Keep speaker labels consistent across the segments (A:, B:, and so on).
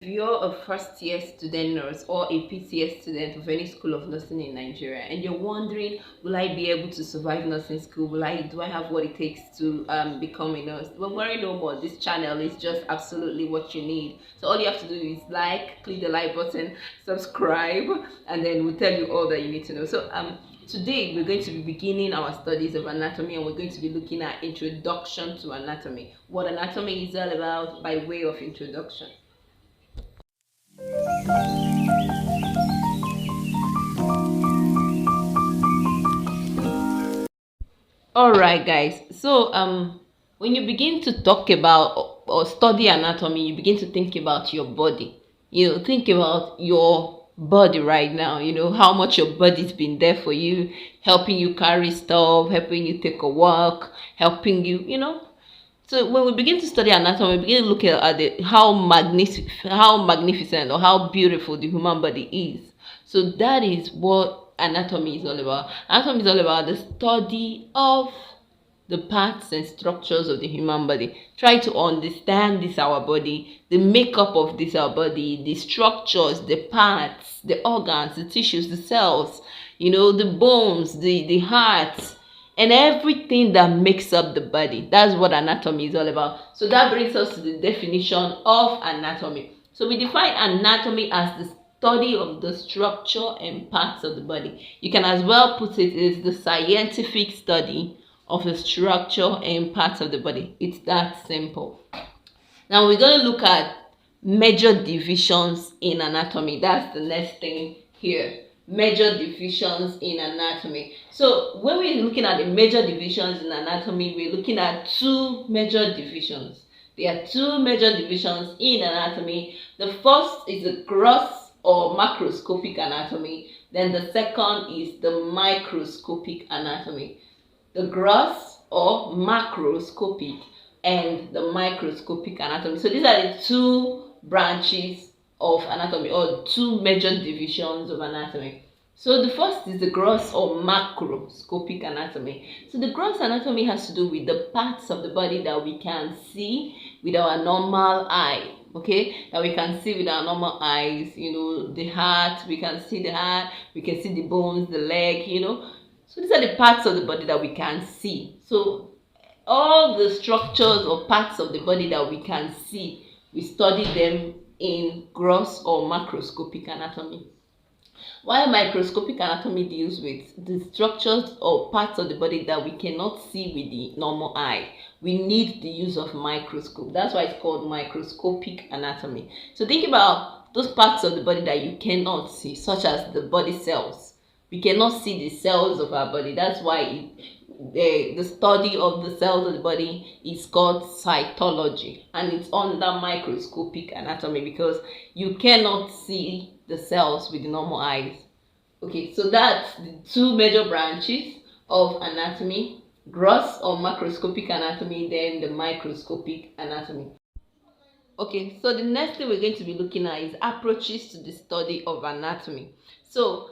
A: If you're a first year student nurse or a PCS student of any school of nursing in Nigeria and you're wondering, will I be able to survive nursing school? Do I have what it takes to become a nurse? Don't worry no more. This channel is just absolutely what you need. So all you have to do is click the like button, subscribe, and then we'll tell you all that you need to know. So today we're going to be beginning our studies of anatomy, and we're going to be looking at introduction to anatomy. What anatomy is all about by way of introduction. All right, guys. So when you begin to talk about or study anatomy, you begin to think about your body. Think about your body right now. How much your body's been there for you, helping you carry stuff, helping you take a walk, helping you. So when we begin to study anatomy, we begin to look at how magnificent or how beautiful the human body is. So that is what anatomy is all about. Anatomy is all about the study of the parts and structures of the human body. Try to understand this our body, the makeup of this our body, the structures, the parts, the organs, the tissues, the cells, the bones, the heart, and everything that makes up the body. That's what anatomy is all about. So that brings us to the definition of anatomy. So we define anatomy as the study of the structure and parts of the body. You can as well put it as the scientific study of the structure and parts of the body. It's that simple. Now we're going to look at major divisions in anatomy. That's the next thing here. Major divisions in anatomy. So when we're looking at the major divisions in anatomy, we're looking at two major divisions. There are two major divisions in anatomy. The first is the gross or macroscopic anatomy. Then the second is the microscopic anatomy. The gross or macroscopic and the microscopic anatomy. So these are the two branches of anatomy, or two major divisions of anatomy. So the first is the gross or macroscopic anatomy. So the gross anatomy has to do with the parts of the body that we can see with our normal eye. Okay, that we can see with our normal eyes. The heart, we can see the heart, we can see the bones, the leg. So these are the parts of the body that we can see. So all the structures or parts of the body that we can see, we study them in gross or macroscopic anatomy. While microscopic anatomy deals with the structures or parts of the body that we cannot see with the normal eye, we need the use of microscope. That's why it's called microscopic anatomy. So think about those parts of the body that you cannot see, such as the body cells. We cannot see the cells of our body. That's why the study of the cells of the body is called cytology, and it's under microscopic anatomy because you cannot see the cells with the normal eyes. Okay, so that's the two major branches of anatomy: gross or macroscopic anatomy, then the microscopic anatomy. Okay, so the next thing we're going to be looking at is approaches to the study of anatomy. So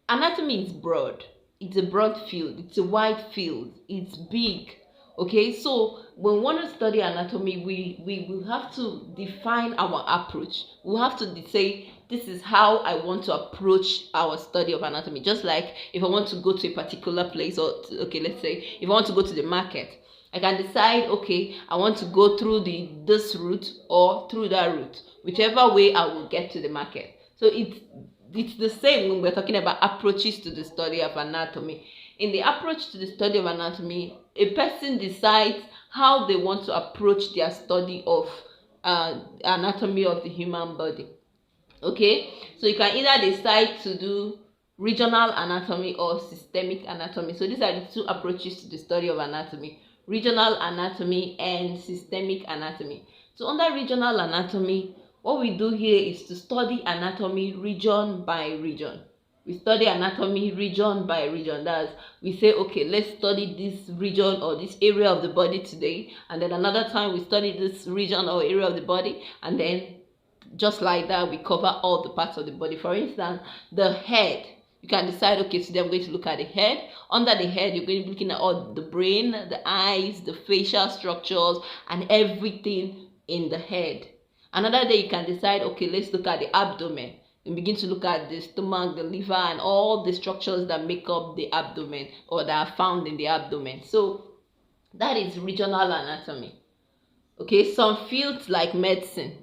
A: anatomy is broad. It's a broad field. It's a wide field. It's big. Okay, so when we want to study anatomy, we will have to define our approach. We'll have to say, this is how I want to approach our study of anatomy. Just like if I want to go to a particular place, let's say if I want to go to the market, I can decide, okay, I want to go through this route or through that route, whichever way I will get to the market. So it's the same when we're talking about approaches to the study of anatomy. In the approach to the study of anatomy, a person decides how they want to approach their study of anatomy of the human body. Okay, so you can either decide to do regional anatomy or systemic anatomy. So these are the two approaches to the study of anatomy: regional anatomy and systemic anatomy. So under regional anatomy, what we do here is to study anatomy region by region. We study anatomy region by region. That's, we say, okay, let's study this region or this area of the body today, and then another time we study this region or area of the body, and then just like that we cover all the parts of the body. For instance, the head, you can decide, okay, today I'm going to look at the head. Under the head, you're going to be looking at all the brain, the eyes, the facial structures, and everything in the head. Another day you can decide, okay, let's look at the abdomen and begin to look at the stomach, the liver, and all the structures that make up the abdomen or that are found in the abdomen. So that is regional anatomy. Okay, some fields like medicine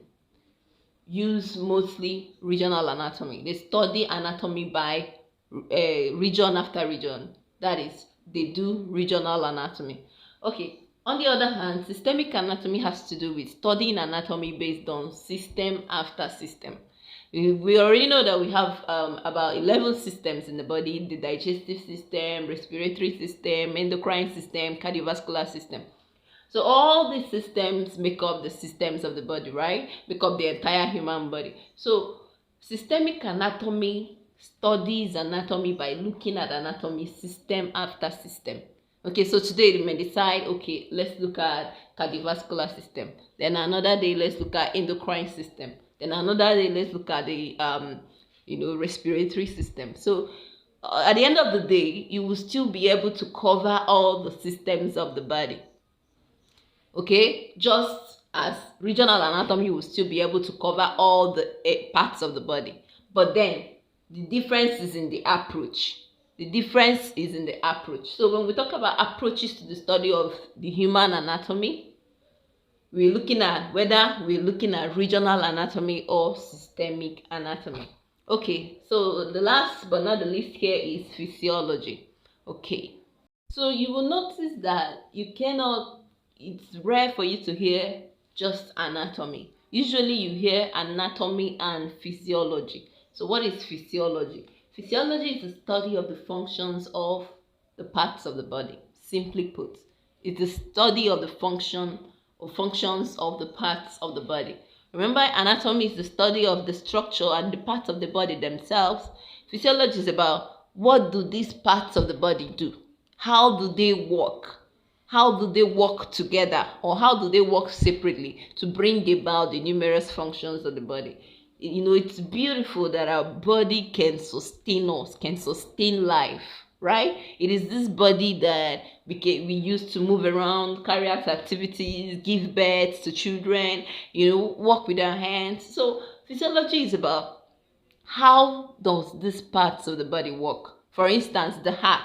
A: use mostly regional anatomy. They study anatomy by region after region. That is, they do regional anatomy. Okay, on the other hand, systemic anatomy has to do with studying anatomy based on system after system. We already know that we have about 11 systems in the body: the digestive system, respiratory system, endocrine system, cardiovascular system. So all these systems make up the systems of the body, right? Make up the entire human body. So systemic anatomy studies anatomy by looking at anatomy system after system. Okay, so today we may decide, okay, let's look at cardiovascular system. Then another day, let's look at endocrine system. Then another day, let's look at the respiratory system. So at the end of the day, you will still be able to cover all the systems of the body. Okay, just as regional anatomy will still be able to cover all the parts of the body, but then the difference is in the approach. So when we talk about approaches to the study of the human anatomy, we're looking at whether we're looking at regional anatomy or systemic anatomy. Okay, so the last but not the least here is physiology. Okay, so you will notice that it's rare for you to hear just anatomy. Usually you hear anatomy and physiology. So what is physiology? Physiology is the study of the functions of the parts of the body. Simply put, it's the study of the functions of the parts of the body. Remember, anatomy is the study of the structure and the parts of the body themselves. Physiology is about what do these parts of the body do? How do they work? How do they work together, or how do they work separately to bring about the numerous functions of the body? It's beautiful that our body can sustain us, can sustain life, right? It is this body that we use to move around, carry out activities, give birth to children, work with our hands. So physiology is about how does these parts of the body work. For instance, the heart.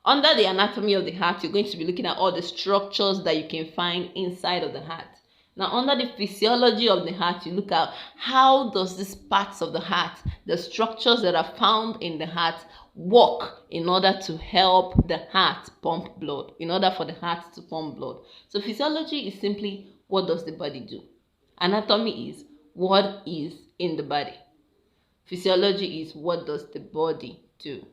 A: Under the anatomy of the heart, you're going to be looking at all the structures that you can find inside of the heart. Now, under the physiology of the heart, you look at how does these parts of the heart, the structures that are found in the heart, work in order to help the heart pump blood, in order for the heart to pump blood. So physiology is simply, what does the body do? Anatomy is what is in the body. Physiology is what does the body do.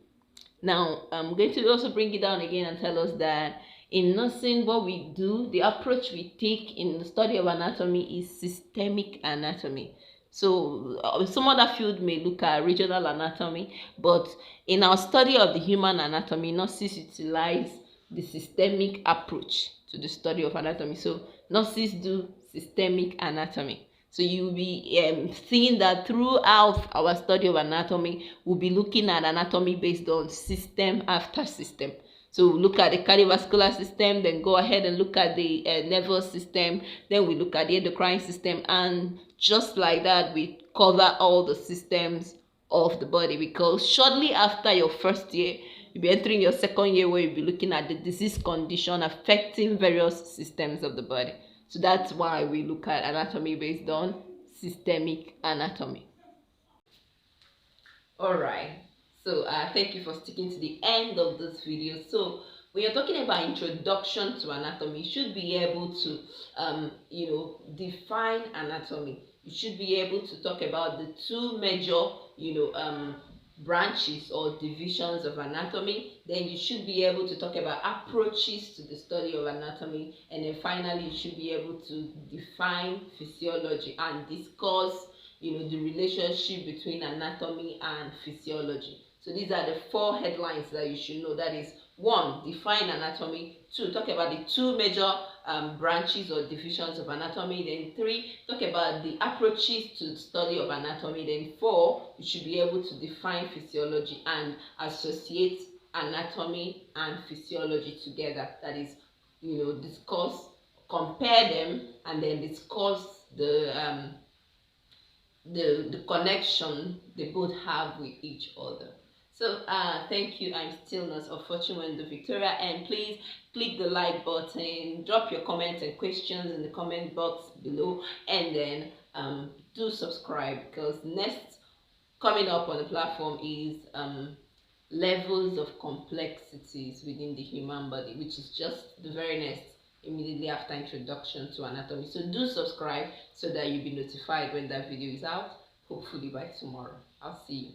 A: Now, I'm going to also bring it down again and tell us that in nursing, what we do, the approach we take in the study of anatomy is systemic anatomy. So some other field may look at regional anatomy, but in our study of the human anatomy, nurses utilize the systemic approach to the study of anatomy. So nurses do systemic anatomy. So you'll be seeing that throughout our study of anatomy, we'll be looking at anatomy based on system after system. So we'll look at the cardiovascular system, then go ahead and look at the nervous system, then we look at the endocrine system, and just like that, we cover all the systems of the body, because shortly after your first year, you'll be entering your second year where you'll be looking at the disease condition affecting various systems of the body. So that's why we look at anatomy based on systemic anatomy. All right. So thank you for sticking to the end of this video. So when you're talking about introduction to anatomy, you should be able to, define anatomy. You should be able to talk about the two major, branches or divisions of anatomy. Then you should be able to talk about approaches to the study of anatomy, and then finally you should be able to define physiology and discuss the relationship between anatomy and physiology. So these are the 4 headlines that you should know. That is, 1, define anatomy. 2, talk about the 2 major branches or divisions of anatomy. Then 3, talk about the approaches to the study of anatomy. Then 4, you should be able to define physiology and associate anatomy and physiology together. That is, discuss, compare them, and then discuss the the connection they both have with each other. So thank you. I'm still Nurse of Fortune Wendo Victoria, and please click the like button, drop your comments and questions in the comment box below, and then do subscribe, because next coming up on the platform is levels of complexities within the human body, which is just the very next immediately after introduction to anatomy. So do subscribe so that you'll be notified when that video is out, hopefully by tomorrow. I'll see you.